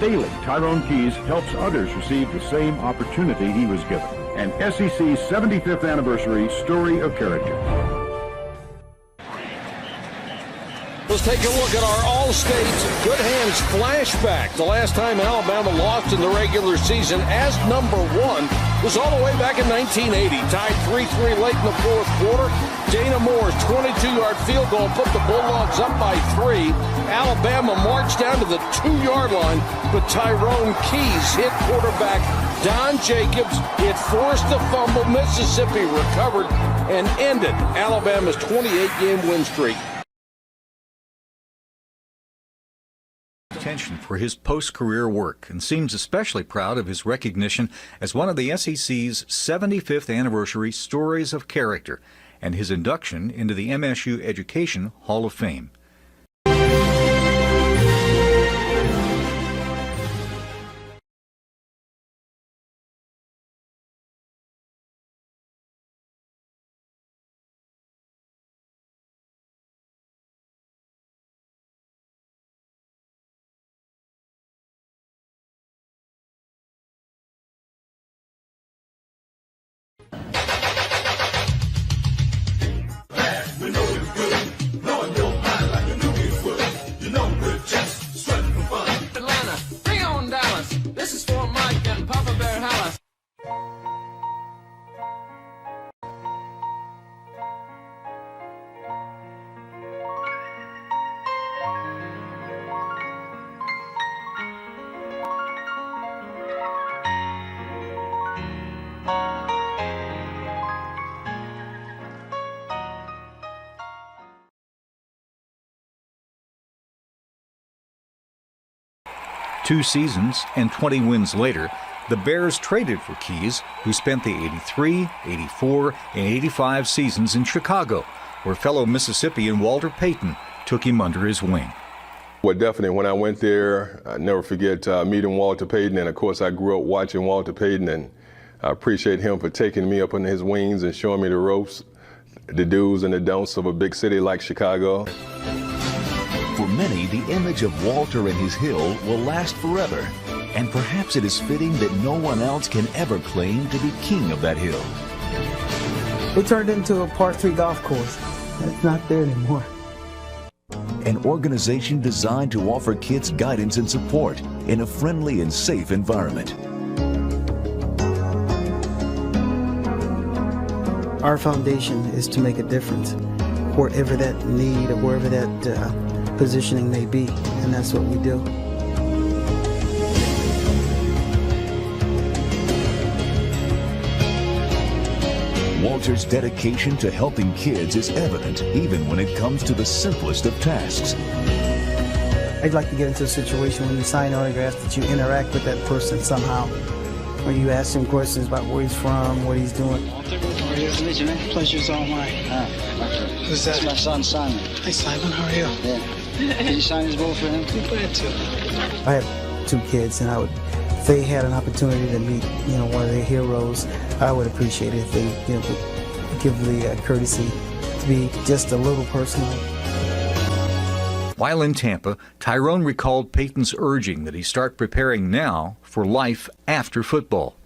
Daily, Tyrone Keys helps others receive the same opportunity he was given. An SEC 75th Anniversary Story of Character. Let's take a look at our All-State Good Hands flashback. The last time Alabama lost in the regular season as number 1 was all the way back in 1980. Tied 3-3 late in the fourth quarter. Dana Moore's 22-yard field goal put the Bulldogs up by 3. Alabama marched down to the 2-yard line, but Tyrone Keys hit quarterback Don Jacobs. It forced the fumble. Mississippi recovered and ended Alabama's 28-game win streak. Attention for his post-career work and seems especially proud of his recognition as one of the SEC's 75th Anniversary Stories of Character and his induction into the MSU Education Hall of Fame. Two seasons and 20 wins later, the Bears traded for Keys, who spent the 83, 84, and 85 seasons in Chicago, where fellow Mississippian Walter Payton took him under his wing. Well, definitely, when I went there, I never forget meeting Walter Payton, and of course I grew up watching Walter Payton, and I appreciate him for taking me up under his wings and showing me the ropes, the do's and the don'ts of a big city like Chicago. For many, the image of Walter and his hill will last forever, and perhaps it is fitting that no one else can ever claim to be king of that hill. It turned into a Part 3 golf course. It's not there anymore. An organization designed to offer kids guidance and support in a friendly and safe environment. Our foundation is to make a difference wherever that need or wherever that positioning may be, and that's what we do. Walter's dedication to helping kids is evident even when it comes to the simplest of tasks. I'd like to get into a situation when you sign autographs that you interact with that person somehow, or you ask him questions about where he's from, what he's doing. Walter, how are you? Nice to meet you, man. Pleasure's all mine. Who's that? That's my son, Simon. Hey, Simon, how are you? Yeah. Did you sign his bowl for him? I'm glad to. I have 2 kids, and if they had an opportunity to meet, one of their heroes, I would appreciate it if they, would give the courtesy to be just a little personal. While in Tampa, Tyrone recalled Payton's urging that he start preparing now for life after football.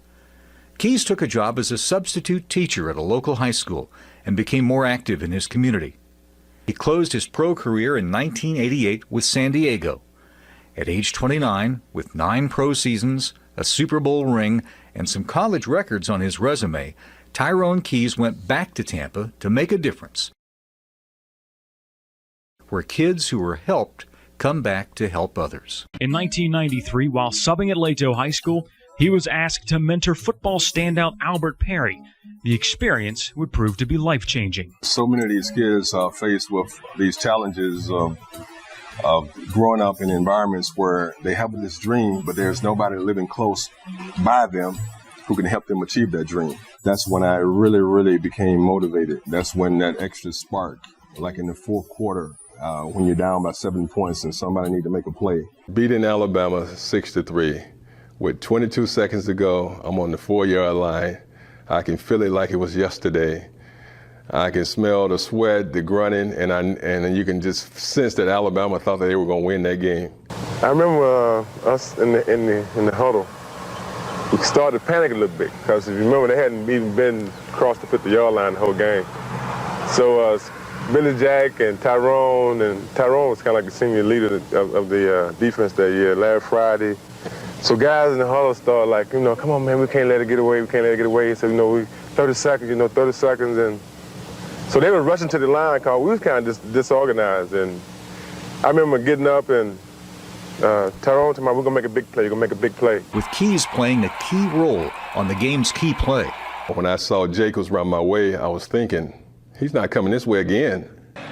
Keys took a job as a substitute teacher at a local high school and became more active in his community. He closed his pro career in 1988 with San Diego. At age 29, with 9 pro seasons, a Super Bowl ring, and some college records on his resume, Tyrone Keys went back to Tampa to make a difference, where kids who were helped come back to help others. In 1993, while subbing at Leto High School, he was asked to mentor football standout Albert Perry. The experience would prove to be life-changing. So many of these kids are faced with these challenges of growing up in environments where they have this dream, but there's nobody living close by them who can help them achieve that dream. That's when I really, really became motivated. That's when that extra spark, like in the fourth quarter, when you're down by 7 points and somebody need to make a play. Beating Alabama 6-3. With 22 seconds to go, I'm on the 4-yard line. I can feel it like it was yesterday. I can smell the sweat, the grunting, and you can just sense that Alabama thought that they were going to win that game. I remember us in the huddle. We started to panic a little bit because if you remember, they hadn't even been across the 50-yard line the whole game. So Billy Jack and Tyrone was kind of like the senior leader of the defense that year, last Friday. So guys in the huddle started like, come on, man, we can't let it get away. We can't let it get away. So, we 30 seconds, 30 seconds. And so they were rushing to the line because we was kind of disorganized. And I remember getting up and Tyrone told me, we're going to make a big play. You're going to make a big play. With keys playing a key role on the game's key play. When I saw Jacobs run my way, I was thinking, he's not coming this way again.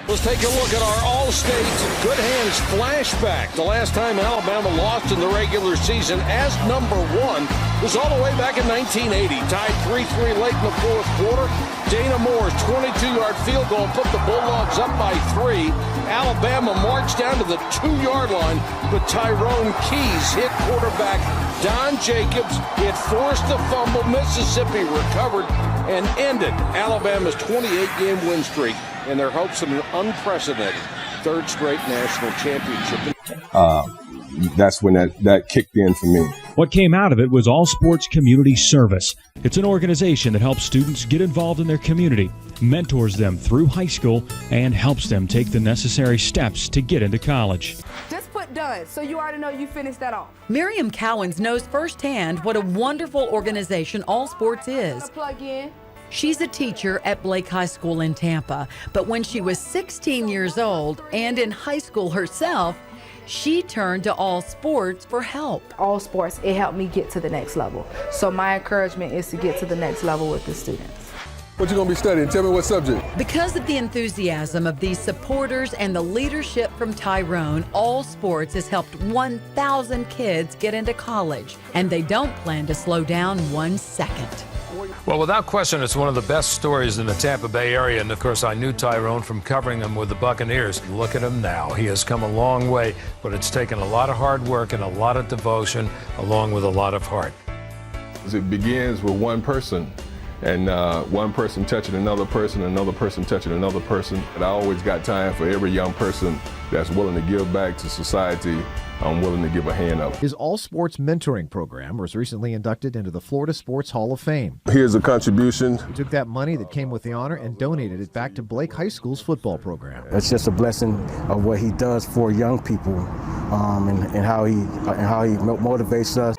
Let's take a look at our All-State Good Hands flashback. The last time Alabama lost in the regular season as number 1 was all the way back in 1980. Tied 3-3 late in the fourth quarter. Dana Moore's 22-yard field goal put the Bulldogs up by 3. Alabama marched down to the 2-yard line, but Tyrone Keys hit quarterback Don Jacobs. It forced the fumble. Mississippi recovered and ended Alabama's 28-game win streak and their hopes of an unprecedented third straight national championship. That's when that kicked in for me. What came out of it was All Sports Community Service. It's an organization that helps students get involved in their community, mentors them through high school, and helps them take the necessary steps to get into college. Just put done, so you already know you finished that off. Miriam Cowans knows firsthand what a wonderful organization All Sports is. Plug in. She's a teacher at Blake High School in Tampa, but when she was 16 years old and in high school herself, she turned to All Sports for help. All Sports, it helped me get to the next level. So my encouragement is to get to the next level with the students. What you gonna be studying? Tell me what subject. Because of the enthusiasm of these supporters and the leadership from Tyrone, All Sports has helped 1,000 kids get into college, and they don't plan to slow down 1 second. Well, without question, it's one of the best stories in the Tampa Bay area. And, of course, I knew Tyrone from covering him with the Buccaneers. Look at him now. He has come a long way, but it's taken a lot of hard work and a lot of devotion, along with a lot of heart. It begins with one person, and one person touching another person touching another person. And I always got time for every young person that's willing to give back to society. I'm willing to give a hand up. His All Sports Mentoring Program was recently inducted into the Florida Sports Hall of Fame. Here's a contribution. He took that money that came with the honor and donated it back to Blake High School's football program. It's just a blessing of what he does for young people, and how he motivates us.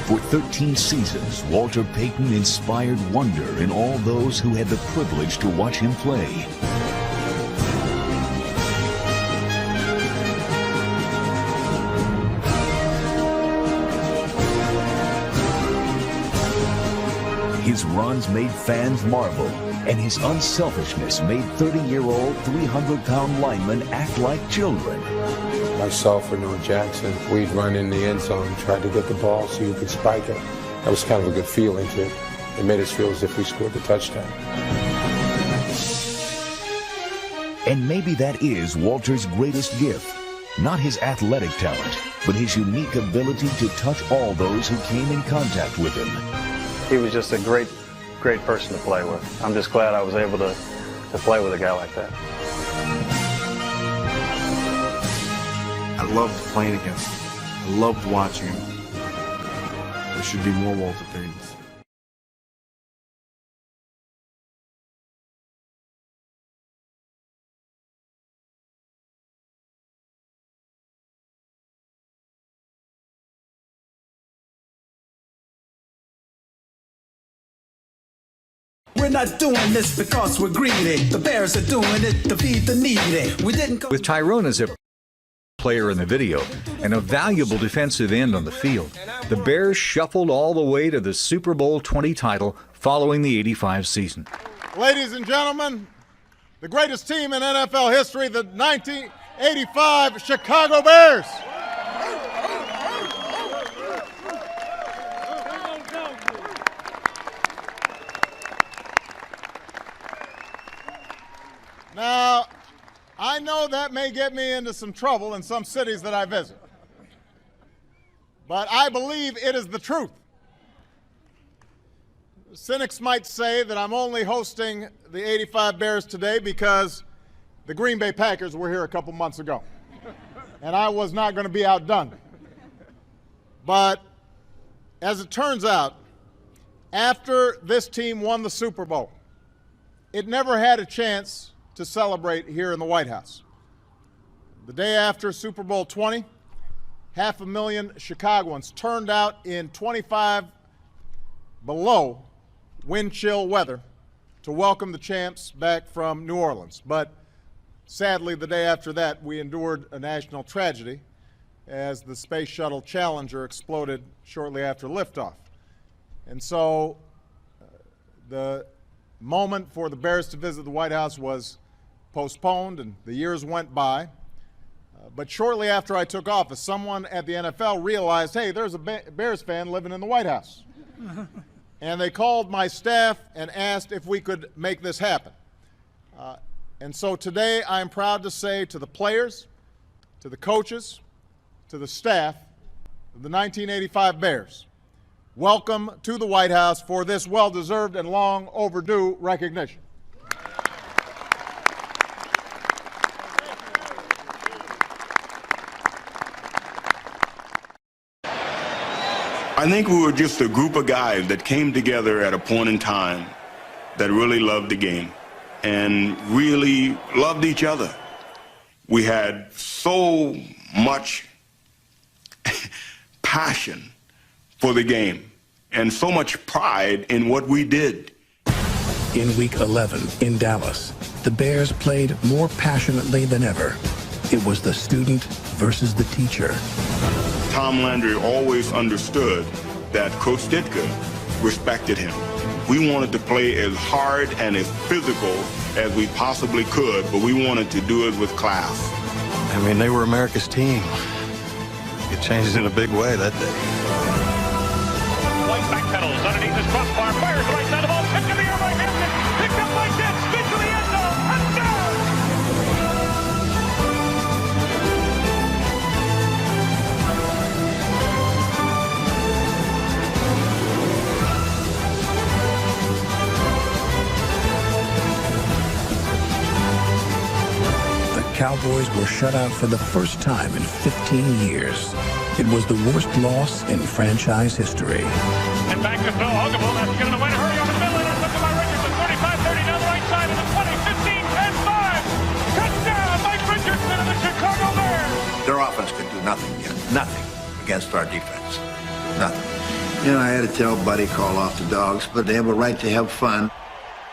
For 13 seasons, Walter Payton inspired wonder in all those who had the privilege to watch him play. His runs made fans marvel, and his unselfishness made 30-year-old, 300-pound linemen act like children. Myself or Noah Jackson, we'd run in the end zone, tried to get the ball so you could spike it. That was kind of a good feeling to it. It made us feel as if we scored the touchdown. And maybe that is Walter's greatest gift. Not his athletic talent, but his unique ability to touch all those who came in contact with him. He was just a great person to play with. I'm just glad I was able to play with a guy like that. I loved playing against him. I loved watching him. There should be more Walter Paytons. We're not doing this because we're greedy. The Bears are doing it to feed the needy. We didn't go. With Tyrone as a player in the video and a valuable defensive end on the field, the Bears shuffled all the way to the Super Bowl 20 title following the '85 season. Ladies and gentlemen, the greatest team in NFL history, the 1985 Chicago Bears. Now, I know that may get me into some trouble in some cities that I visit, but I believe it is the truth. Cynics might say that I'm only hosting the '85 Bears today because the Green Bay Packers were here a couple months ago, and I was not going to be outdone. But as it turns out, after this team won the Super Bowl, it never had a chance to celebrate here in the White House. The day after Super Bowl 20, 500,000 Chicagoans turned out in 25 below wind chill weather to welcome the champs back from New Orleans. But sadly, the day after that, we endured a national tragedy as the Space Shuttle Challenger exploded shortly after liftoff. And so the moment for the Bears to visit the White House was postponed, and the years went by. But shortly after I took office, someone at the NFL realized, hey, there's a Bears fan living in the White House. And they called my staff and asked if we could make this happen. And so today I'm proud to say to the players, to the coaches, to the staff of the 1985 Bears, welcome to the White House for this well-deserved and long overdue recognition. I think we were just a group of guys that came together at a point in time that really loved the game and really loved each other. We had so much passion for the game and so much pride in what we did. In Week 11 in Dallas, the Bears played more passionately than ever. It was the student versus the teacher. Tom Landry always understood that Coach Ditka respected him. We wanted to play as hard and as physical as we possibly could, but we wanted to do it with class. I mean, they were America's team. It changed in a big way that day. White backpedals underneath his crossbar, fires right side of the ball, tipped in the air by Hampton, picked up by Ditch, straight to the end zone, touchdown! Cowboys were shut out for the first time in 15 years. It was the worst loss in franchise history. And back to Phil Hugable. That's going to win a hurry over the middle. Intercepted by Richardson. 35-30 down the right side of the 20, 15, 10-5. Touchdown, Mike Richardson of the Chicago Bears. Their offense could do nothing against our defense. Nothing. You know, I had to tell Buddy call off the dogs, but they have a right to have fun.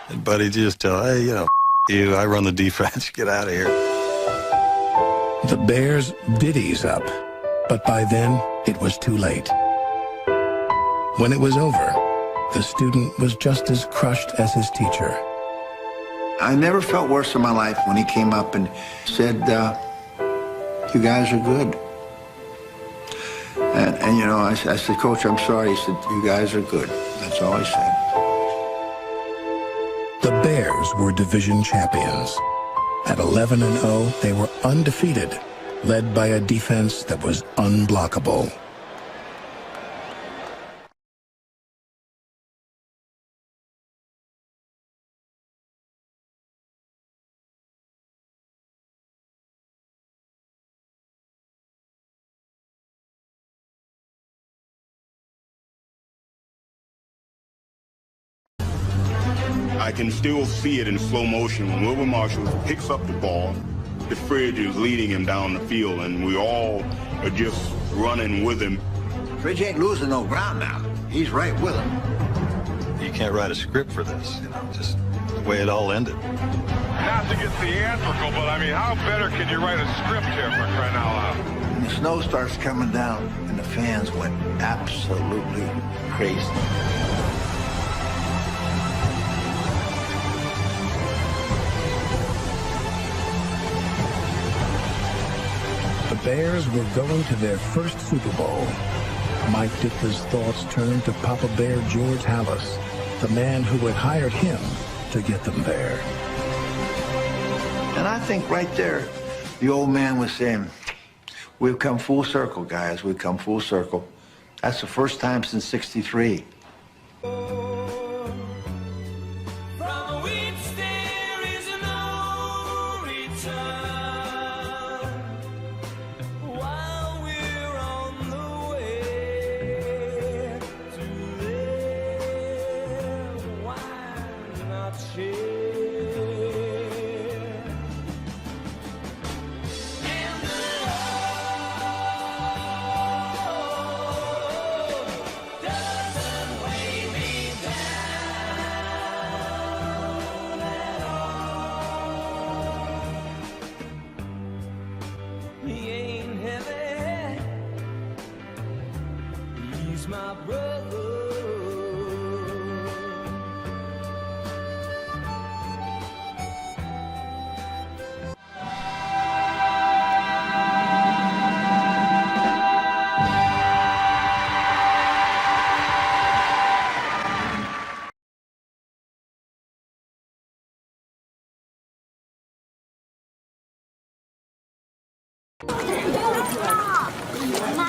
And Buddy just tell, hey, you know, you, I run the defense, get out of here. The Bears did ease up, but by then it was too late. When it was over, the student was just as crushed as his teacher. I never felt worse in my life when he came up and said, you guys are good. And you know, I said, Coach, I'm sorry. He said, you guys are good. That's all he said. The Bears were division champions. At 11-0, they were undefeated, led by a defense that was unblockable. I can still see it in slow motion when Wilbur Marshall picks up the ball. The Fridge is leading him down the field, and we all are just running with him. Fridge ain't losing no ground now. He's right with him. You can't write a script for this, you know, just the way it all ended. Not to get theatrical, but I mean, how better can you write a script here for crying out loud? When the snow starts coming down and the fans went absolutely crazy. The Bears were going to their first Super Bowl. Mike Ditka's thoughts turned to Papa Bear George Halas, the man who had hired him to get them there. And I think right there, the old man was saying, we've come full circle, guys. We've come full circle. That's the first time since '63.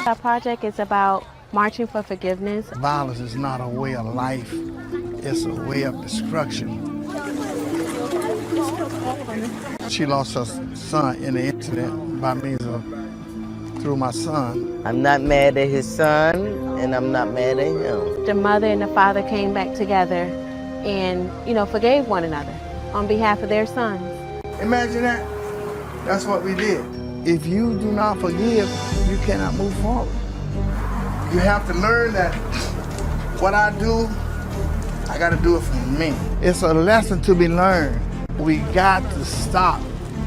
Our project is about marching for forgiveness. Violence is not a way of life, it's a way of destruction. She lost her son in the incident by means of, through my son. I'm not mad at his son, and I'm not mad at him. The mother and the father came back together and, forgave one another on behalf of their sons. Imagine that. That's what we did. If you do not forgive, you cannot move forward. You have to learn that what I do, I got to do it for me. It's a lesson to be learned. We got to stop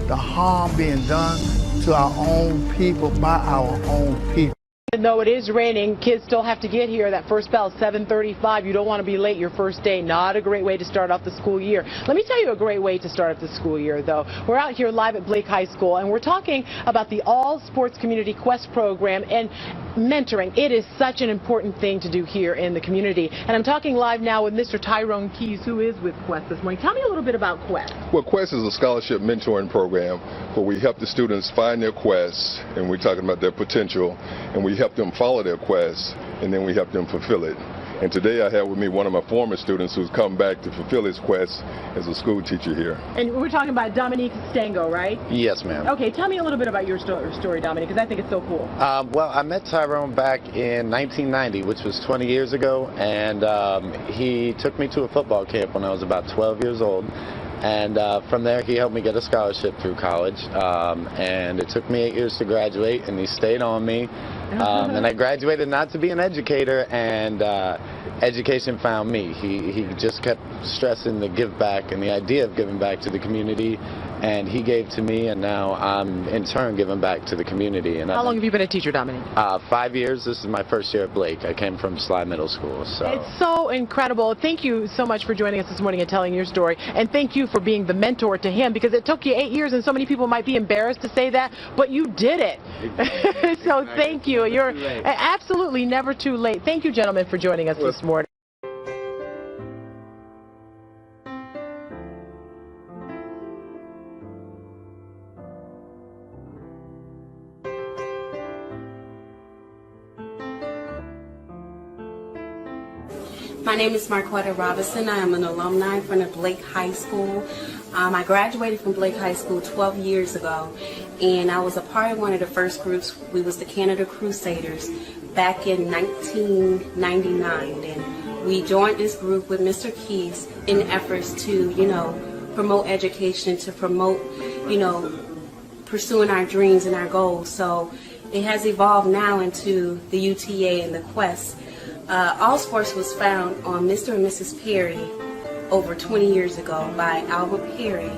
the harm being done to our own people by our own people. Even though it is raining, kids still have to get here. That first bell, 7:35. You don't want to be late your first day. Not a great way to start off the school year. Let me tell you a great way to start off the school year, though. We're out here live at Blake High School, and we're talking about the All Sports Community Quest program and mentoring. It is such an important thing to do here in the community. And I'm talking live now with Mr. Tyrone Keys, who is with Quest this morning. Tell me a little bit about Quest. Well, Quest is a scholarship mentoring program where we help the students find their quest, and we're talking about their potential, and we help them follow their quest, and then we help them fulfill it. And today I have with me one of my former students who's come back to fulfill his quest as a school teacher here. And we're talking about Dominique Stango, right? Yes, ma'am. Okay, tell me a little bit about your story, Dominique, because I think it's so cool. Well, I met Tyrone back in 1990, which was 20 years ago, and he took me to a football camp when I was about 12 years old. And from there, he helped me get a scholarship through college. And it took me 8 years to graduate, and he stayed on me. And I graduated not to be an educator, and education found me. He just kept stressing the give back and the idea of giving back to the community, and he gave to me, and now I'm in turn giving back to the community. And How long have you been a teacher, Dominique? 5 years. This is my first year at Blake. I came from Sly Middle School. So It's so incredible. Thank you so much for joining us this morning and telling your story, and thank you for being the mentor to him, because it took you 8 years, and so many people might be embarrassed to say that, but you did it. So thank you. You're absolutely never too late. Thank you, gentlemen, for joining us this morning. My name is Marquetta Robinson. I am an alumni from the Blake High School. I graduated from Blake High School 12 years ago, and I was a part of one of the first groups. We was the Canada Crusaders back in 1999, and we joined this group with Mr. Keys in efforts to, promote education, to promote, pursuing our dreams and our goals. So it has evolved now into the UTA and the Quest. All Sports was found on Mr. and Mrs. Perry over 20 years ago by Albert Perry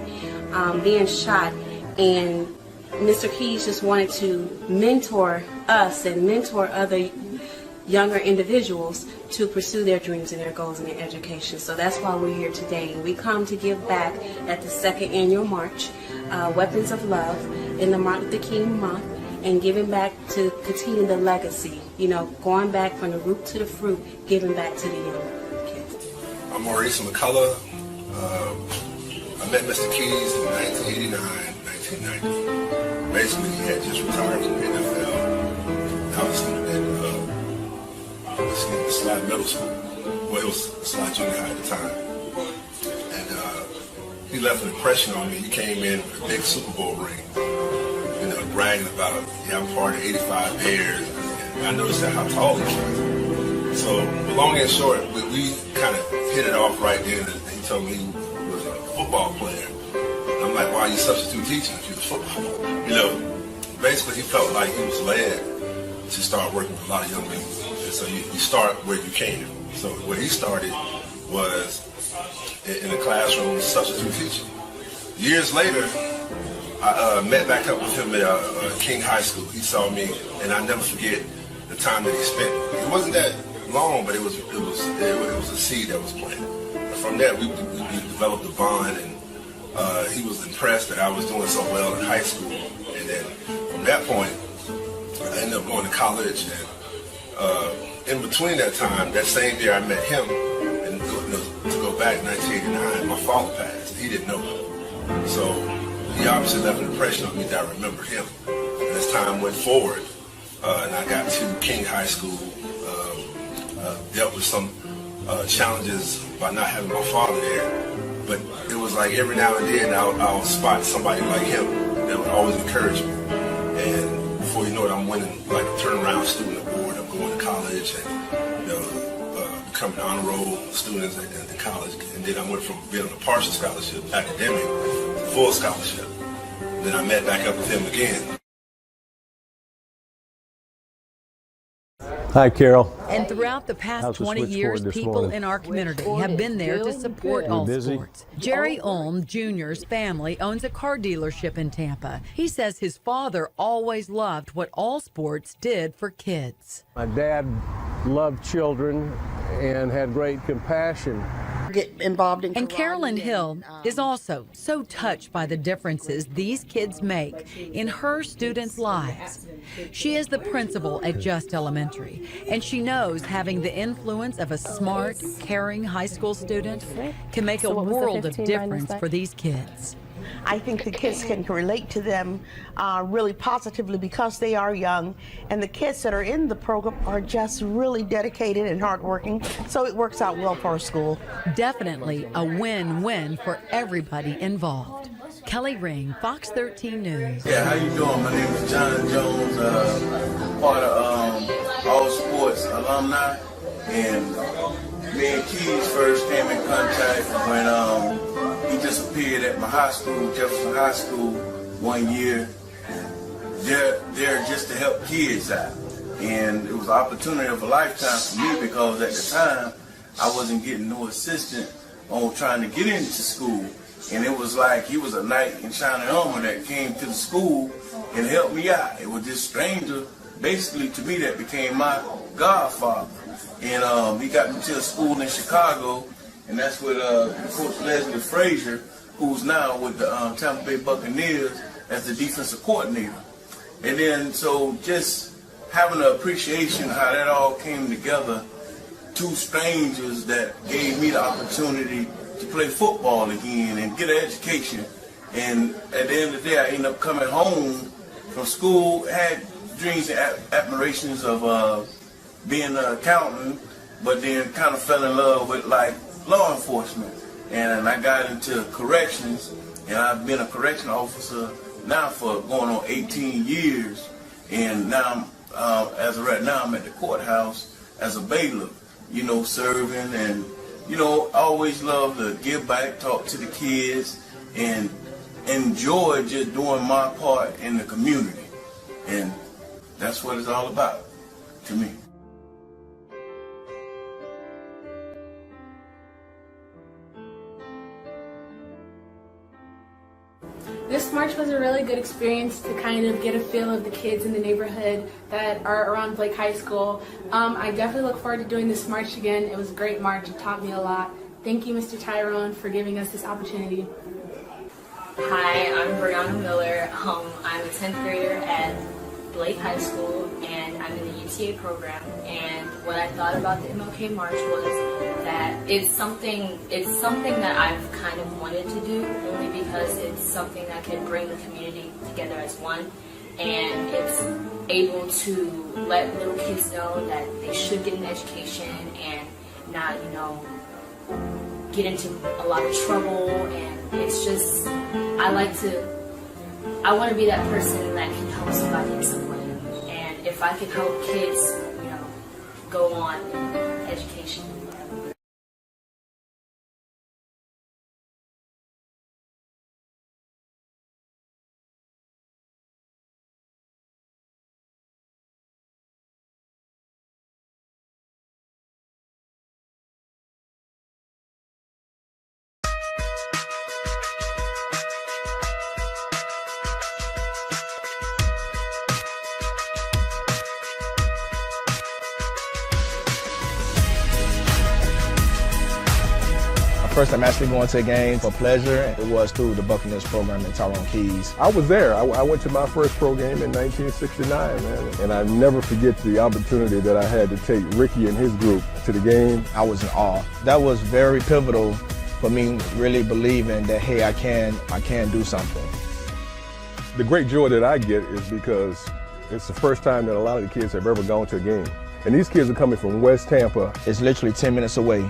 being shot, and Mr. Keys just wanted to mentor us and mentor other younger individuals to pursue their dreams and their goals in their education. So that's why we're here today. We come to give back at the second annual march, Weapons of Love, in the Martin Luther King month, and giving back to continue the legacy, going back from the root to the fruit, giving back to the young kids. I'm Maurice McCullough. I met Mr. Keys in 1989, 1990. Basically, he had just retired from the NFL. I was in Slide Middle School. Well, it was Slide Junior High at the time. And he left an impression on me. He came in with a big Super Bowl ring, bragging about, I'm part of 85 Bears. And I noticed how tall he was. So, long and short, we kind of hit it off right then. And he told me he was a football player. And I'm like, why are you substitute teaching if you're football? Basically, he felt like he was led to start working with a lot of young people. And so you start where you can. So where he started was in a classroom substitute teaching. Years later, I met back up with him at King High School. He saw me, and I never forget the time that he spent. It wasn't that long, but it was a seed that was planted. And from that, we developed a bond, and he was impressed that I was doing so well in high school. And then from that point, I ended up going to college. And in between that time, that same year I met him, and to go back 1989, my father passed. He didn't know me. So he obviously left an impression on me that I remember him. And as time went forward, and I got to King High School, dealt with some challenges by not having my father there. But it was like every now and then I'll spot somebody like him that would always encourage me. And before you know it, I'm winning like a turnaround student award. I'm going to college and becoming an honor roll student in college. And then I went from being on a partial scholarship, academic, to full scholarship. Then I met back up with him again. Hi, Carol. And throughout the past 20 years, people in our community have been there to support all sports. Jerry Ulm Jr.'s family owns a car dealership in Tampa. He says his father always loved what all sports did for kids. My dad loved children and had great compassion. Get involved in and Carolyn Hill is also so touched by the differences these kids make in her students' lives. She is the principal at Just Elementary, and she knows having the influence of a smart, caring high school student can make a world of difference for these kids. I think the kids can relate to them really positively because they are young, and the kids that are in the program are just really dedicated and hardworking, so it works out well for our school. Definitely a win-win for everybody involved. Kelly Ring, Fox 13 News. Yeah, how you doing? My name is John Jones, part of All Sports alumni, and me and Keys first came in contact when he just appeared at my high school, Jefferson High School, 1 year. They're there just to help kids out. And it was an opportunity of a lifetime for me because at the time, I wasn't getting no assistance on trying to get into school. And it was like he was a knight in shining armor that came to the school and helped me out. It was this stranger, basically to me, that became my godfather. And he got me to a school in Chicago, and that's with Coach Leslie Frazier, who's now with the Tampa Bay Buccaneers as the defensive coordinator. And then, so just having an appreciation how that all came together, two strangers that gave me the opportunity to play football again and get an education. And at the end of the day, I ended up coming home from school, had dreams and admirations of being an accountant, but then kind of fell in love with like law enforcement. And I got into corrections, and I've been a correction officer now for going on 18 years. And now, as of right now, I'm at the courthouse as a bailiff, you know, serving. And, you know, I always love to give back, talk to the kids, and enjoy just doing my part in the community. And that's what it's all about to me. This march was a really good experience to kind of get a feel of the kids in the neighborhood that are around Blake High School. I definitely look forward to doing this march again. It was a great march. It taught me a lot. Thank you, Mr. Tyrone, for giving us this opportunity. Hi, I'm Brianna Miller. I'm a 10th grader at Blake High School, and I'm in the UTA program. And what I thought about the MLK March was that it's something that I've kind of wanted to do, only because it's something that can bring the community together as one, and it's able to let little kids know that they should get an education and not, you know, get into a lot of trouble. And it's just, I want to be that person that can help somebody in some way. And if I can help kids, you know, go on in education. First time actually going to a game for pleasure, it was through the Buccaneers program in Tyrone Keys. I was there. I went to my first pro game in 1969, man. And I never forget the opportunity that I had to take Ricky and his group to the game. I was in awe. That was very pivotal for me really believing that, hey, I can do something. The great joy that I get is because it's the first time that a lot of the kids have ever gone to a game. And these kids are coming from West Tampa. It's literally 10 minutes away,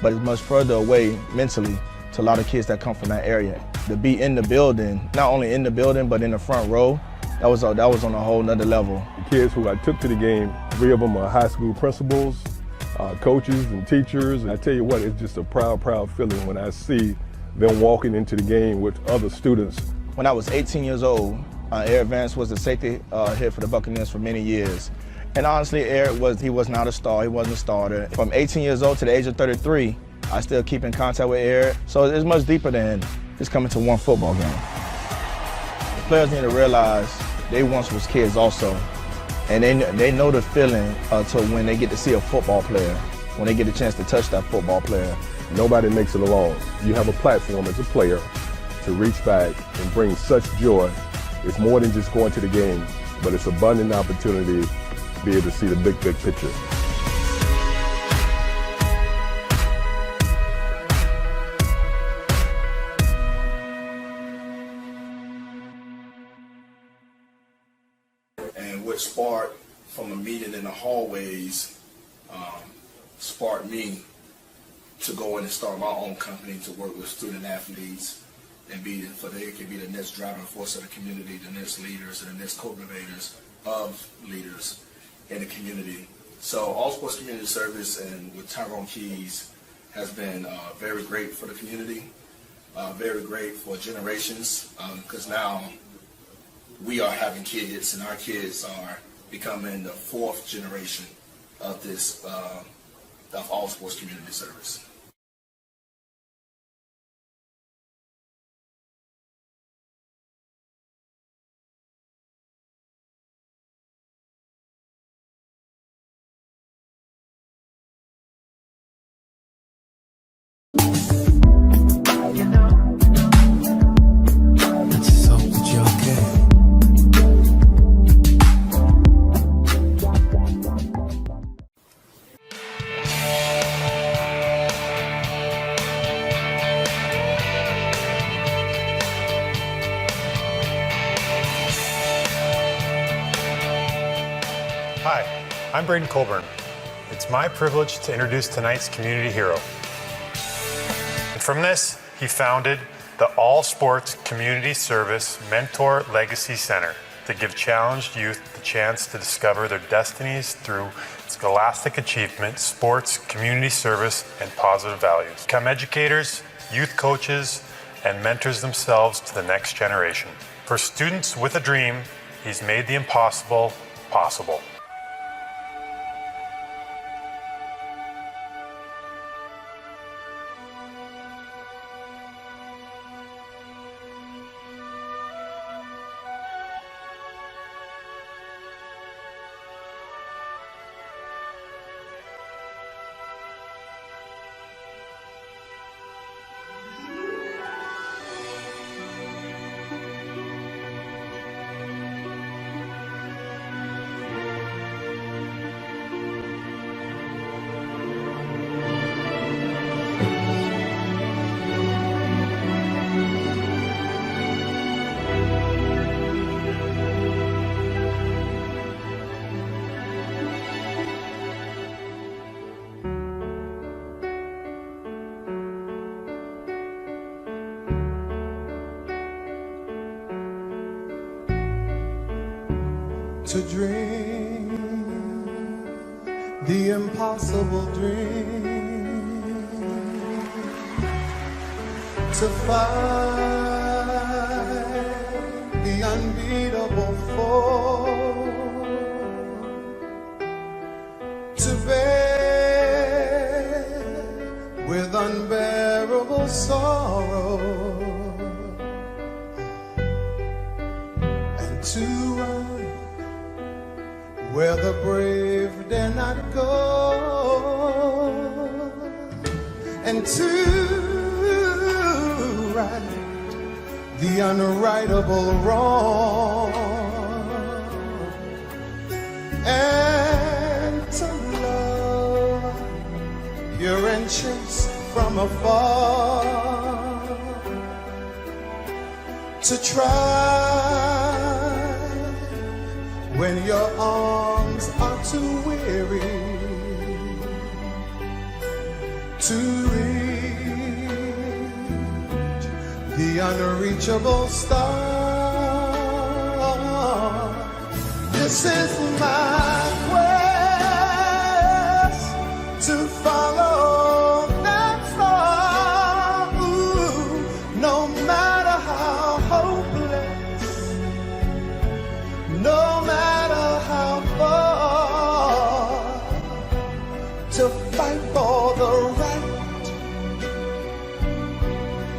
but it's much further away mentally to a lot of kids that come from that area. To be in the building, not only in the building, but in the front row, that was on a whole nother level. The kids who I took to the game, 3 of them are high school principals, coaches and teachers. And I tell you what, it's just a proud, proud feeling when I see them walking into the game with other students. When I was 18 years old, Eric Vance was the safety head for the Buccaneers for many years. And honestly, Eric he was not a star, he wasn't a starter. From 18 years old to the age of 33, I still keep in contact with Eric. So it's much deeper than just coming to one football game. The players need to realize they once was kids also. And they know the feeling to when they get to see a football player, when they get a chance to touch that football player. Nobody makes it alone. You have a platform as a player to reach back and bring such joy. It's more than just going to the game, but it's abundant opportunity to be able to see the big picture. And what sparked from a meeting in the hallways sparked me to go in and start my own company to work with student athletes and so they can be the next driving force of the community, the next leaders and the next cultivators of leaders in the community. So All Sports Community Service and with Tyrone Keys has been very great for the community. very great for generations, because now we are having kids, and our kids are becoming the 4th generation of this of all sports community service. Hi, I'm Braden Colburn. It's my privilege to introduce tonight's community hero. And from this, he founded the All Sports Community Service Mentor Legacy Center to give challenged youth the chance to discover their destinies through scholastic achievement, sports, community service, and positive values. Become educators, youth coaches, and mentors themselves to the next generation. For students with a dream, he's made the impossible possible. To dream the impossible dream, to fight the unbeatable foe, to bear with unbearable sorrow, and to run where the brave dare not go, and to right the unrightable wrong, and to love pure and chaste from afar, to try when your arms are too weary to reach the unreachable star. This is my quest to follow that star. Ooh, no matter how hopeless, no matter how far, to fight for the right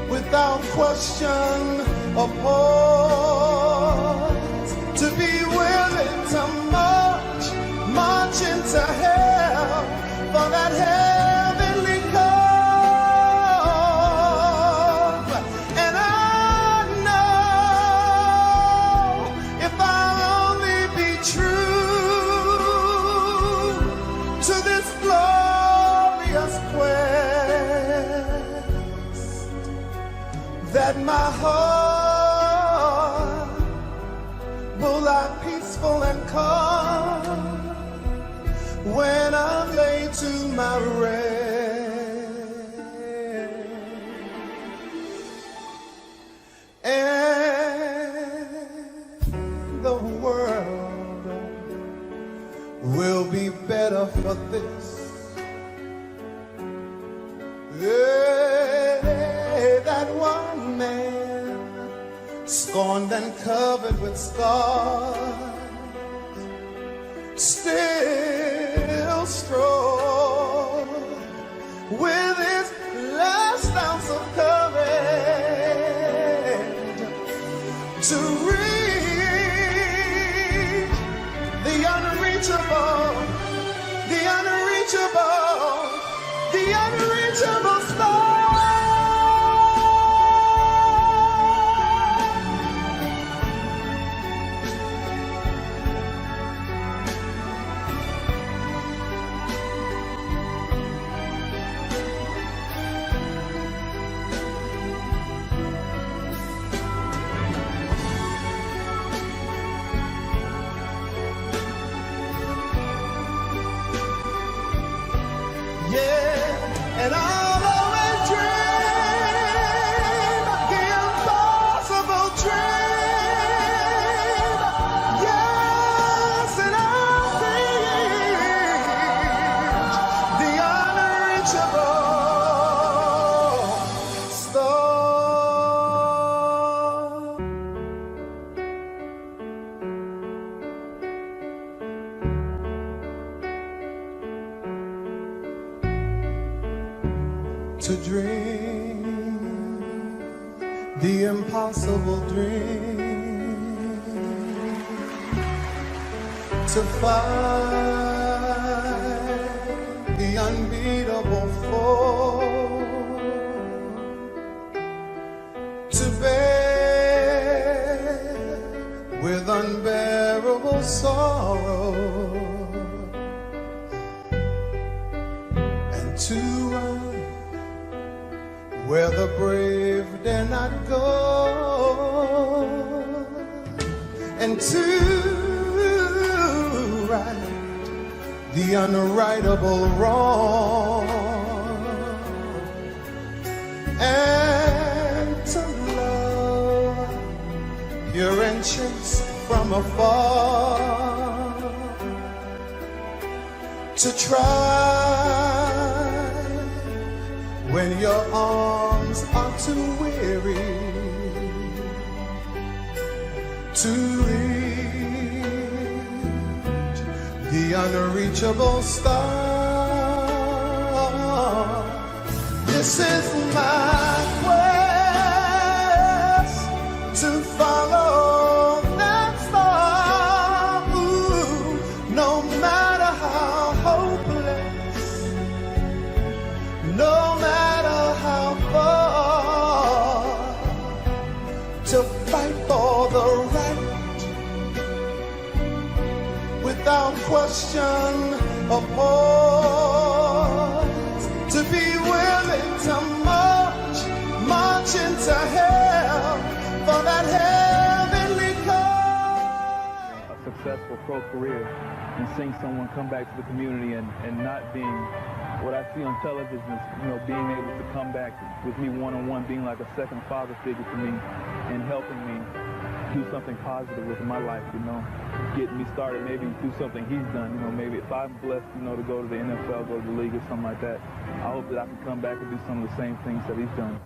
without question or pause, to be willing to march into hell for that heavenly cause. And I know if I'll only be true to this glorious quest, that my heart will lie peaceful and calm when I'm laid to my rest, and the world will be better for this. Yeah, that one man, scorned and covered with scars, still strong with his last ounce of courage to reach the unreachable, the unreachable, the unreachable star. Yeah, and I'll always dream the impossible dream. Yes, and I'll reach the unreachable star. To dream the impossible dream, to fight the unbeatable foe, to bear with unbearable sorrow, and to run where the brave dare not go, and to right the unrightable wrong, and to love pure and chaste from afar, to try when your arms are too weary to reach the unreachable star. This is my quest to follow that star. Ooh, no matter how hopeless, no matter how far, to fight for the right without question or pause, to be willing to march into hell for that heavenly cause. A successful pro career and seeing someone come back to the community and not being what I see on television is, being able to come back with me one-on-one, being like a second father figure to me and helping me do something positive with my life, getting me started, maybe do something he's done, maybe if I'm blessed, to go to the NFL, go to the league or something like that, I hope that I can come back and do some of the same things that he's done.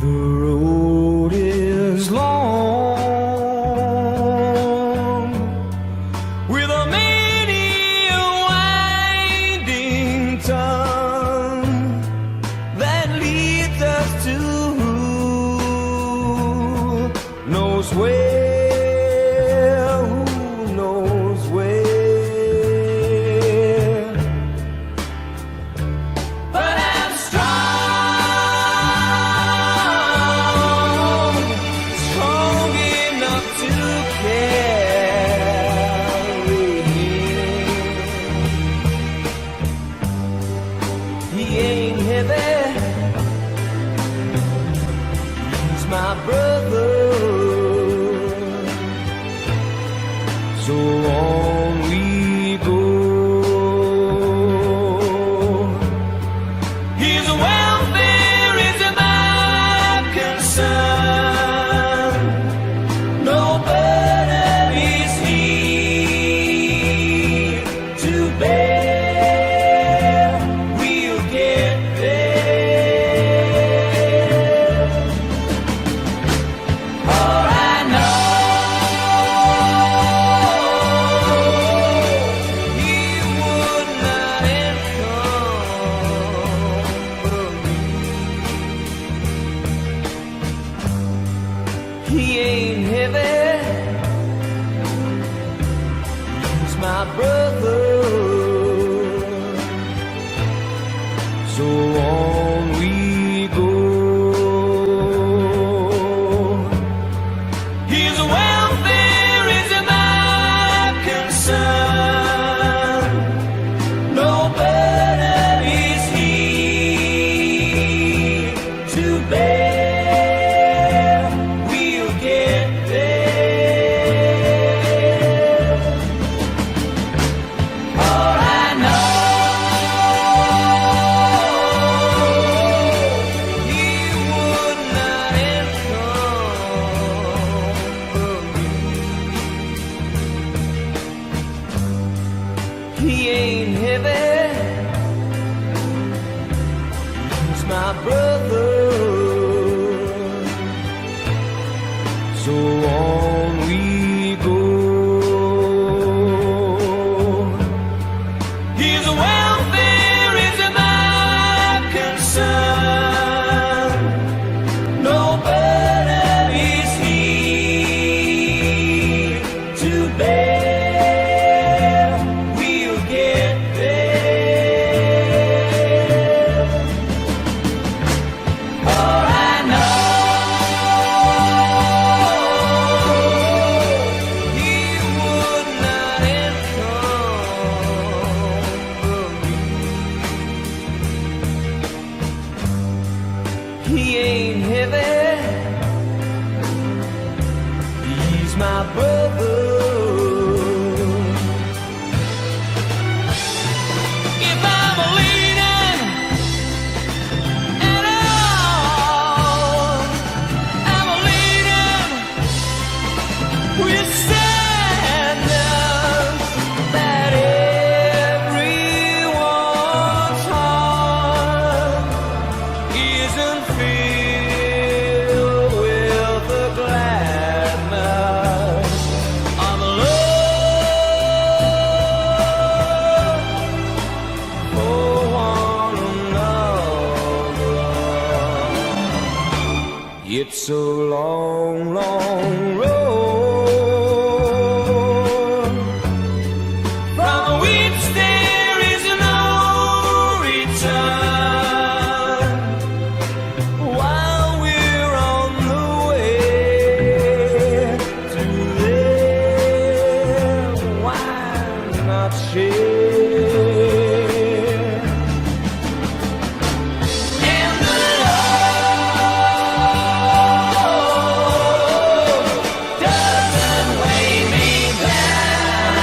The road is long with a many winding turn that leads us to who knows where, who knows where. But I'm strong enough to carry him. He ain't heavy, he's my brother. So on we go. His welfare is my concern. No burden is he my brother. So on we go. His welfare is my concern. No burden is he to bear. We'll get there. All I know, he would not encumber me. He ain't heavy. He's my brother. So on we go. His welfare is my concern. No burden is he to bear. We'll get there. All I know, he would not encumber me. He ain't heavy. He's my brother. If I'm leaning at all, I'm leaning with sadness that everyone's heart isn't filled with the gladness of love for one another. It's a long, long road from which there is no return. While we're on the way to there, why not share? And the love doesn't weigh me down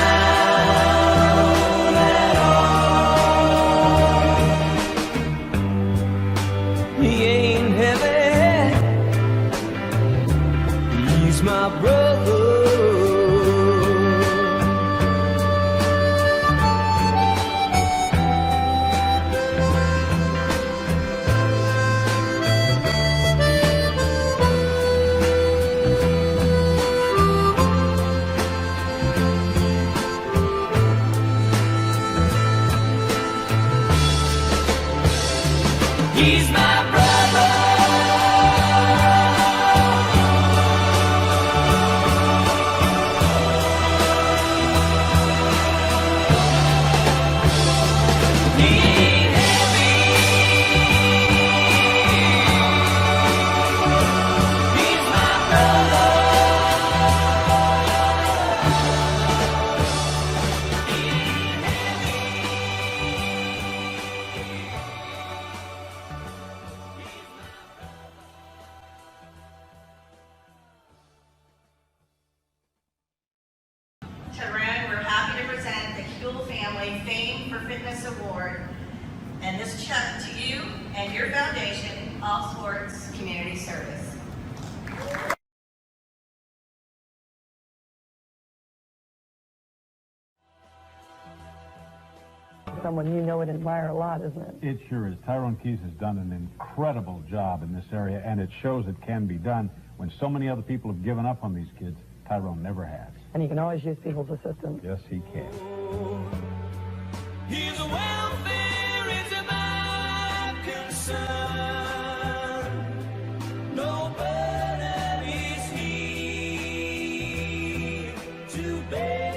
at all. He ain't heavy. He's my brother. He's my brother. He ain't heavy. He's my brother. Tyrone, we're happy to present the Kuehl Family Fame for Fitness Award, and this check to you and your foundation, All Sports Community Service. Someone you know and admire a lot, isn't it? It sure is. Tyrone Keys has done an incredible job in this area, and it shows it can be done. When so many other people have given up on these kids, Tyrone never has. And he can always use people's assistance. Yes, he can. His welfare is my concern. No burden is he to bear.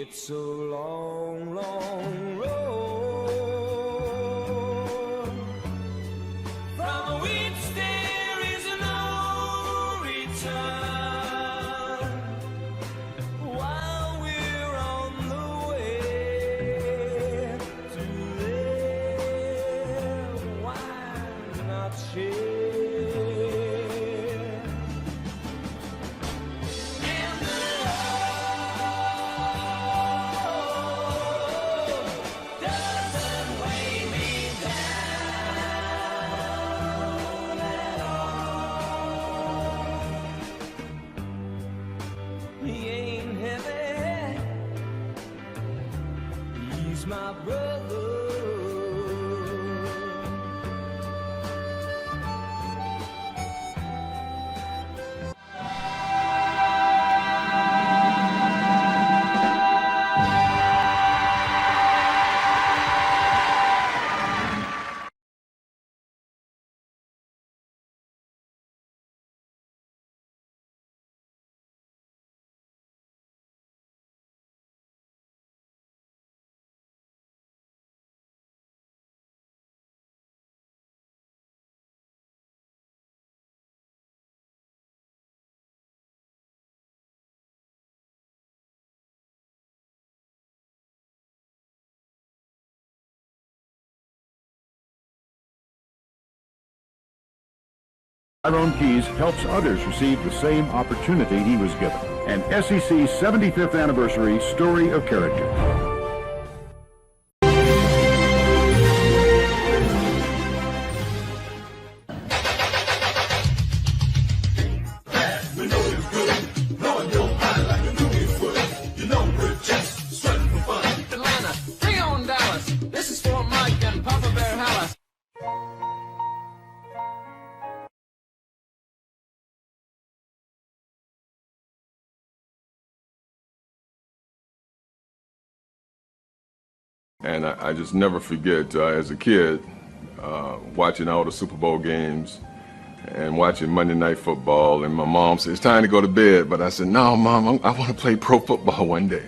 It's a long, long road from which there is no return. While we're on the way to live, why not share? My brother. Tyrone Keys helps others receive the same opportunity he was given. An SEC 75th Anniversary Story of Character. Atlanta, bring on Dallas. This is for Mike and Papa Bear Hallis. And I just never forget, as a kid, watching all the Super Bowl games and watching Monday Night Football, and my mom said, it's time to go to bed, but I said, no, Mom, I want to play pro football one day.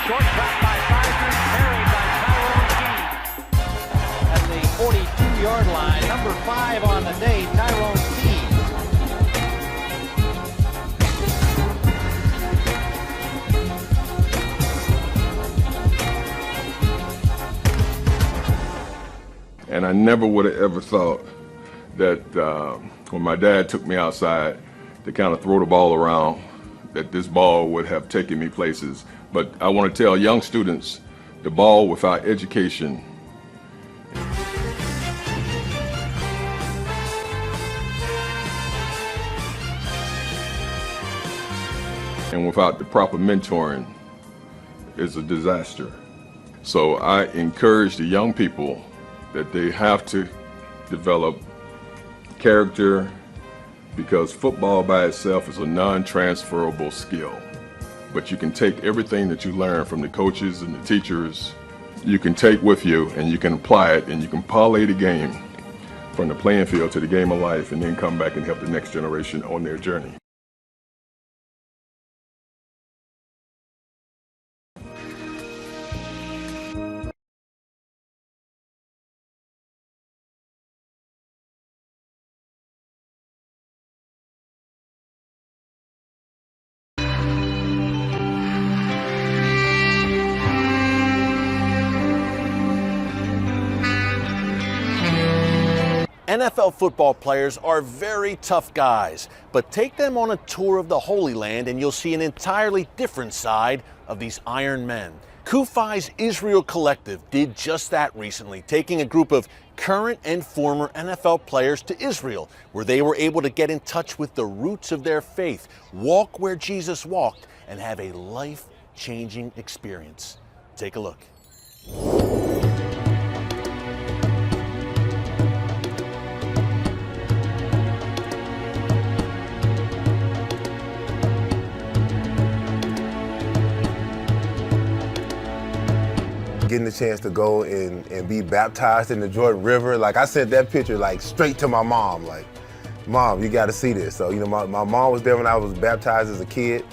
Short drop by Pfizer, carried by Tyrone Keys. At the 42-yard line, number 5 on the day, Tyrone Keys. And I never would have ever thought that when my dad took me outside to kind of throw the ball around, that this ball would have taken me places. But I want to tell young students, the ball without education and without the proper mentoring is a disaster. So I encourage the young people that they have to develop character, because football by itself is a non-transferable skill. But you can take everything that you learn from the coaches and the teachers, you can take with you and you can apply it, and you can parlay the game from the playing field to the game of life, and then come back and help the next generation on their journey. NFL football players are very tough guys, but take them on a tour of the Holy Land and you'll see an entirely different side of these Iron Men. Kufai's Israel Collective did just that recently, taking a group of current and former NFL players to Israel, where they were able to get in touch with the roots of their faith, walk where Jesus walked, and have a life life-changing experience. Take a look. Getting the chance to go and be baptized in the Jordan River, like I sent that picture like straight to my mom, like, Mom, you got to see this. So, you know, my mom was there when I was baptized as a kid,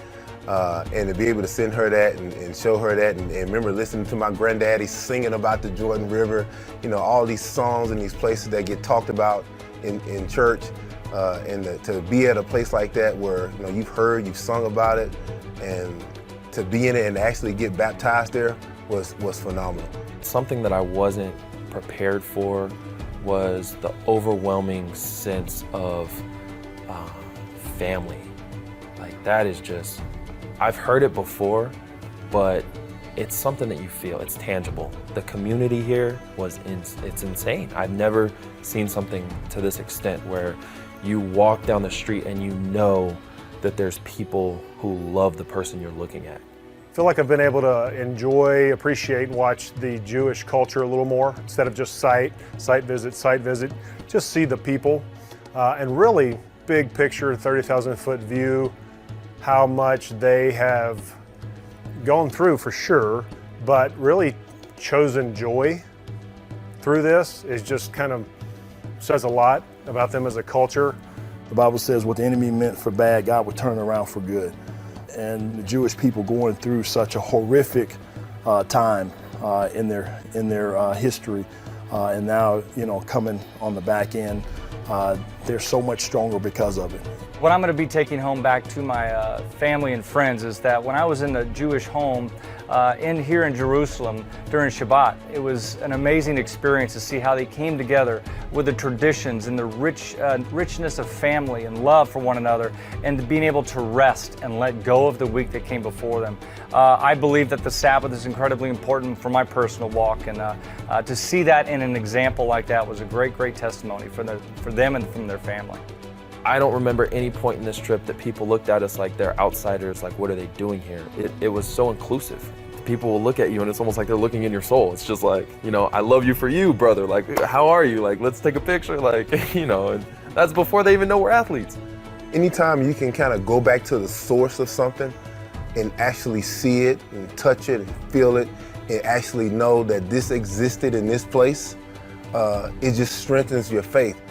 and to be able to send her that and show her that, and remember listening to my granddaddy singing about the Jordan River, you know, all these songs and these places that get talked about in church, and to be at a place like that where, you know, you've sung about it, and to be in it and actually get baptized there was phenomenal. Something that I wasn't prepared for was the overwhelming sense of family. Like, that is just, I've heard it before, but it's something that you feel, it's tangible. The community here it's insane. I've never seen something to this extent where you walk down the street and you know that there's people who love the person you're looking at. I feel like I've been able to enjoy, appreciate, and watch the Jewish culture a little more instead of just site visit, just see the people, and really big picture, 30,000-foot view, how much they have gone through for sure, but really chosen joy through this is just kind of says a lot about them as a culture. The Bible says what the enemy meant for bad, God would turn around for good. And the Jewish people going through such a horrific time in their history, and now, you know, coming on the back end, they're so much stronger because of it. What I'm going to be taking home back to my family and friends is that when I was in a Jewish home here in Jerusalem during Shabbat, it was an amazing experience to see how they came together with the traditions and the richness of family and love for one another, and being able to rest and let go of the week that came before them. I believe that the Sabbath is incredibly important for my personal walk, and to see that in an example like that was a great testimony for them and from their family. I don't remember any point in this trip that people looked at us like they're outsiders, like what are they doing here? It was so inclusive. People will look at you and it's almost like they're looking in your soul. It's just like, you know, I love you for you, brother. Like, how are you? Like, let's take a picture. Like, you know, and that's before they even know we're athletes. Anytime you can kind of go back to the source of something and actually see it and touch it and feel it and actually know that this existed in this place, it just strengthens your faith.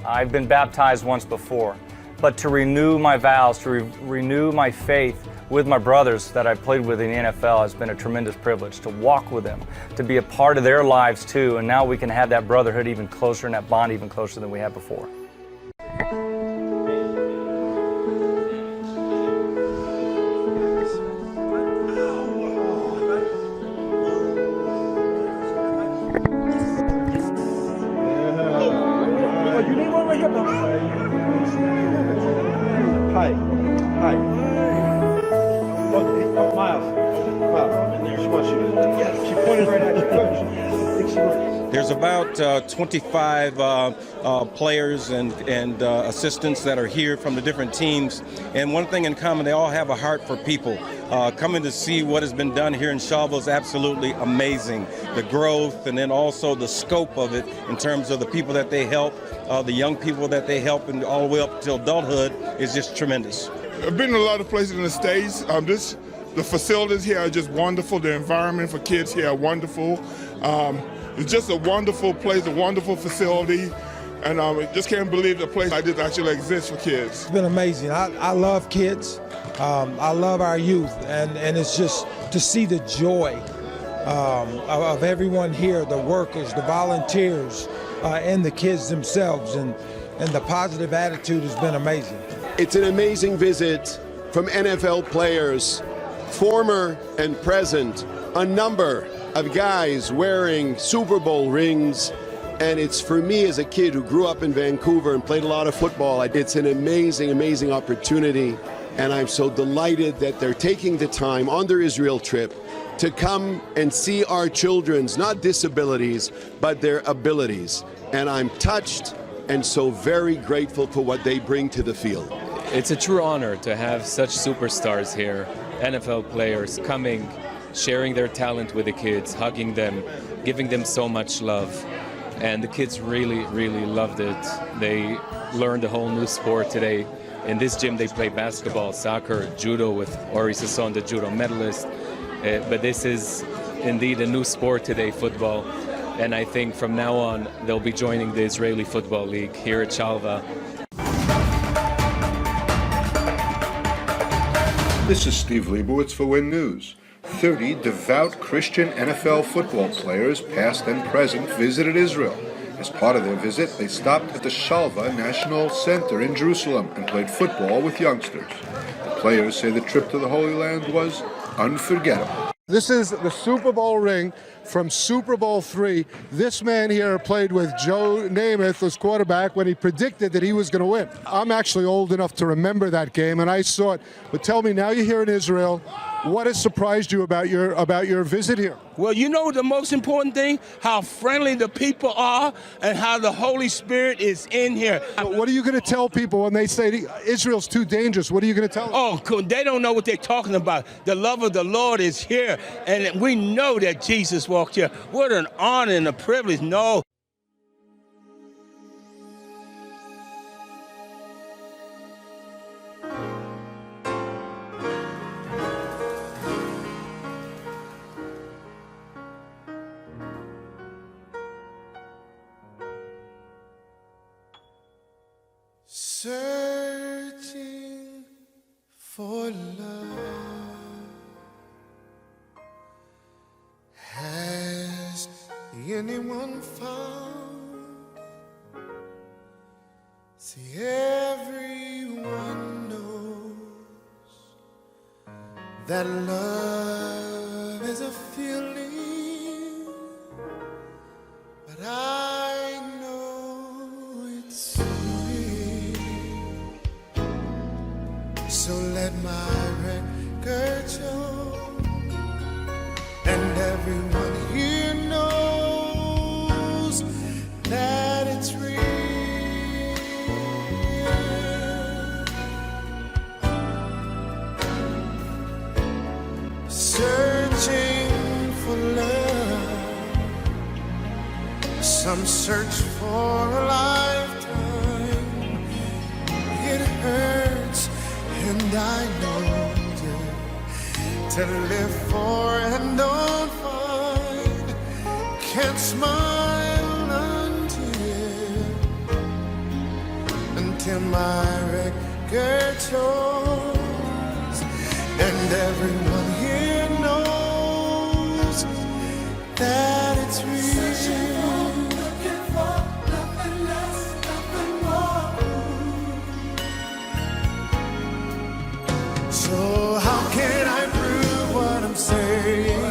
I've been baptized once before, but to renew my vows, to renew my faith with my brothers that I played with in the NFL has been a tremendous privilege, to walk with them, to be a part of their lives too, and now we can have that brotherhood even closer and that bond even closer than we had before. There's about 25 players and assistants that are here from the different teams, and one thing in common, they all have a heart for people. Coming to see what has been done here in Charlotte is absolutely amazing. The growth and then also the scope of it in terms of the people that they help, the young people that they help, and all the way up till adulthood is just tremendous. I've been in a lot of places in the States. The facilities here are just wonderful. The environment for kids here are wonderful. It's just a wonderful place, a wonderful facility, and I just can't believe the place like this actually exists for kids. It's been amazing. I love kids. I love our youth, and it's just to see the joy of everyone here, the workers, the volunteers, and the kids themselves, and the positive attitude has been amazing. It's an amazing visit from NFL players, former and present, a number of guys wearing Super Bowl rings, and it's for me as a kid who grew up in Vancouver and played a lot of football, it's an amazing opportunity, and I'm so delighted that they're taking the time on their Israel trip to come and see our children's, not disabilities, but their abilities. And I'm touched and so very grateful for what they bring to the field. It's a true honor to have such superstars here, NFL players coming, sharing their talent with the kids, hugging them, giving them so much love. And the kids really, really loved it. They learned a whole new sport today. In this gym, they play basketball, soccer, judo with Ori Sasson, the judo medalist. But this is indeed a new sport today, football. And I think from now on, they'll be joining the Israeli Football League here at Shalva. This is Steve Leibowitz for Win News. 30 devout Christian NFL football players, past and present, visited Israel. As part of their visit, they stopped at the Shalva National Center in Jerusalem and played football with youngsters. The players say the trip to the Holy Land was unforgettable. This is the Super Bowl ring from Super Bowl III. This man here played with Joe Namath as quarterback when he predicted that he was going to win. I'm actually old enough to remember that game, and I saw it. But tell me, now you're here in Israel, what has surprised you about your visit here? Well, you know the most important thing? How friendly the people are and how the Holy Spirit is in here. What are you going to tell people when they say Israel's too dangerous? What are you going to tell them? Oh, they don't know what they're talking about. The love of the Lord is here, and we know that Jesus walked here. What an honor and a privilege. No. Searching for love. Has anyone found? See, everyone knows that love is a feeling, but I know it's so let my record show, and everyone here knows that it's real. Searching for love, some search for a lifetime. It hurts, and I know to live for and don't find, can't smile until my record shows, and everyone here knows that it's real. Looking for nothing less, nothing more. So how can I prove what I'm saying?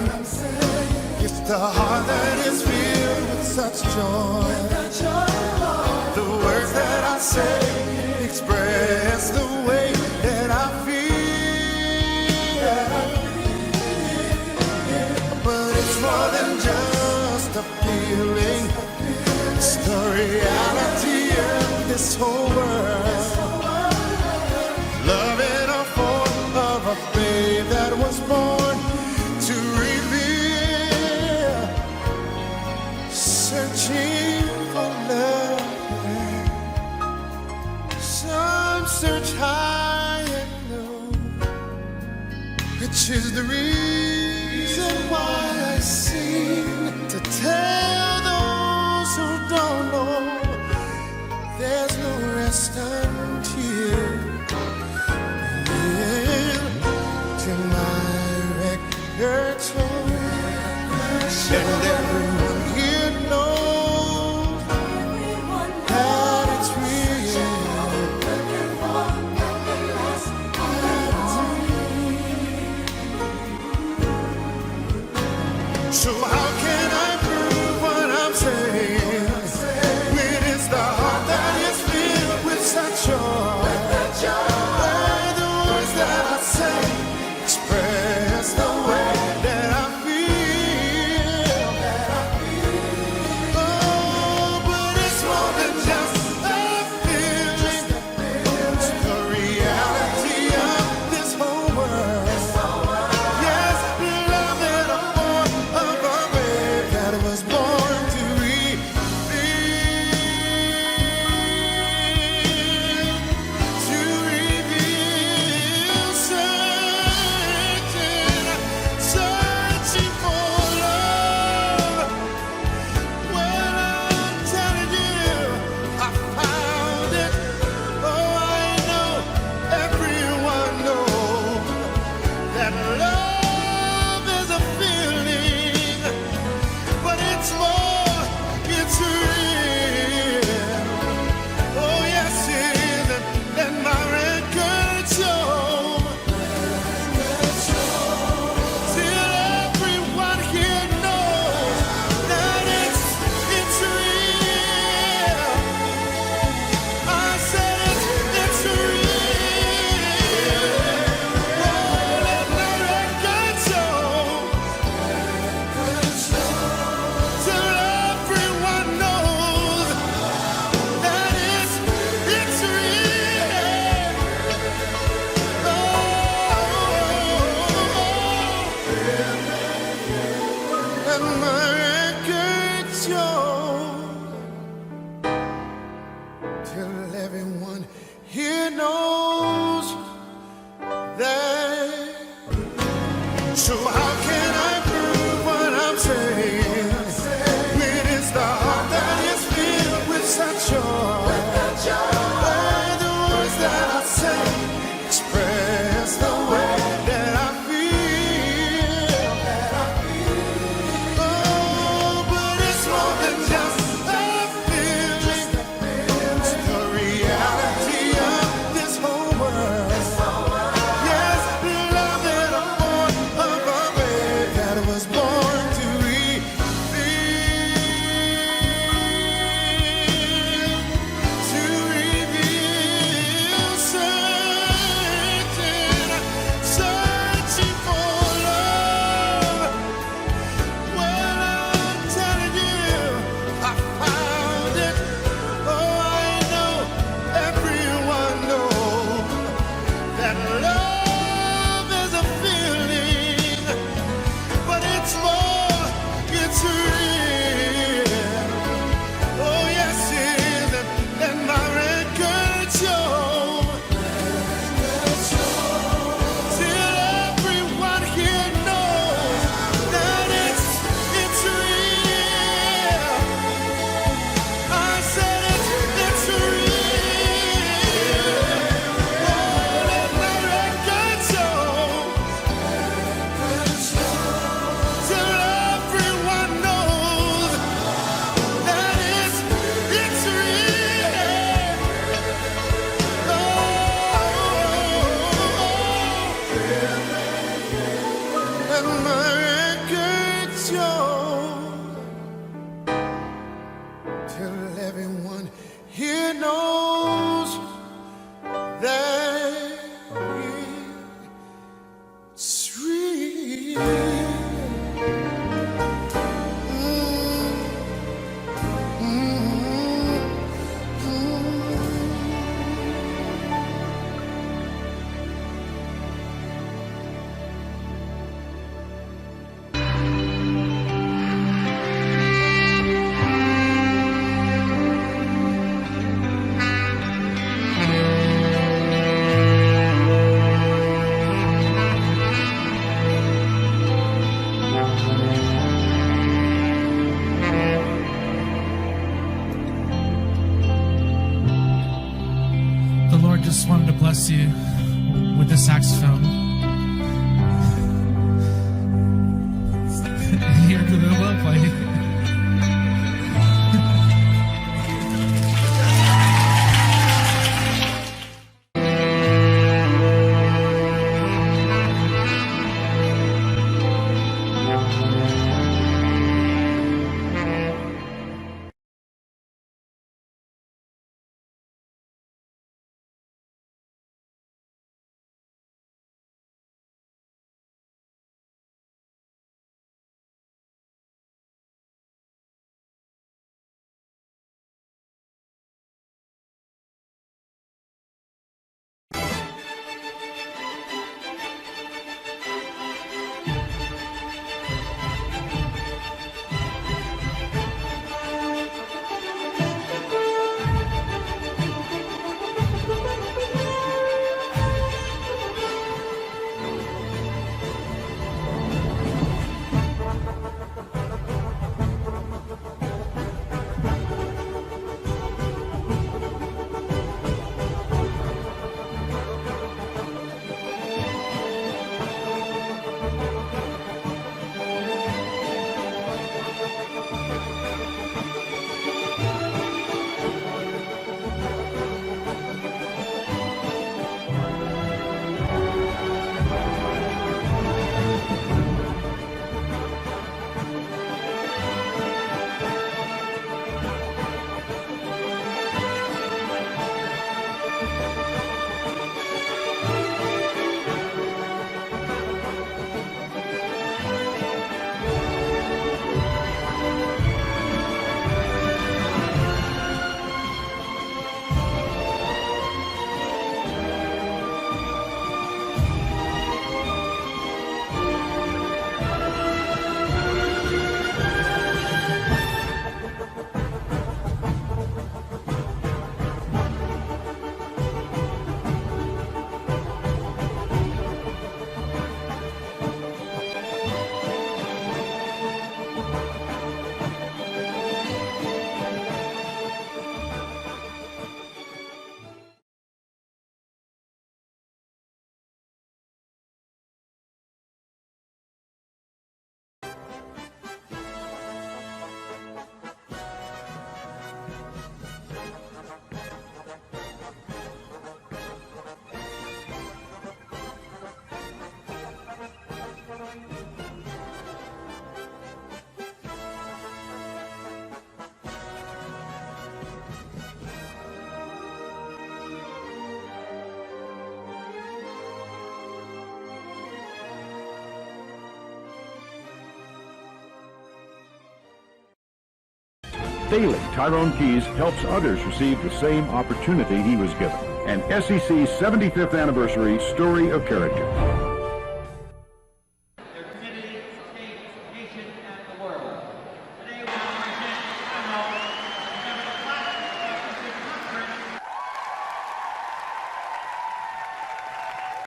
It's the heart that is filled with such joy. The words that I say express the way that I feel. But it's more than just a feeling. It's the reality of this whole world. Love in a form of a babe that was born to reveal. Searching for love. Some search high and low, which is the reason why I sing, to tell those who don't know there's no rest until my record shows, and everyone here knows that it's real. So how can I prove everyone here knows that. So how can I prove what I'm saying when it's the heart that is filled with such joy? Where the words that I say express the way that I feel. Oh, but it's more than just a feeling. It's the reality of this whole world. Yes, the love that I'm born of a babe that was born to reveal, searching for love. Well, I'm telling you, I found it. Oh, I know, everyone knows that love is a feeling, but it's more, it's real. Oh, yes, it is, and my record shows. Till everyone here knows that it's real. I said it's real. Oh, let my record show. Till everyone knows that it's real. And my record shows till everyone here knows that it's real. The Lord just wanted to bless you with the saxophone. Here to the well play. Daily, Tyrone Keys helps others receive the same opportunity he was given. An SEC 75th anniversary story of character.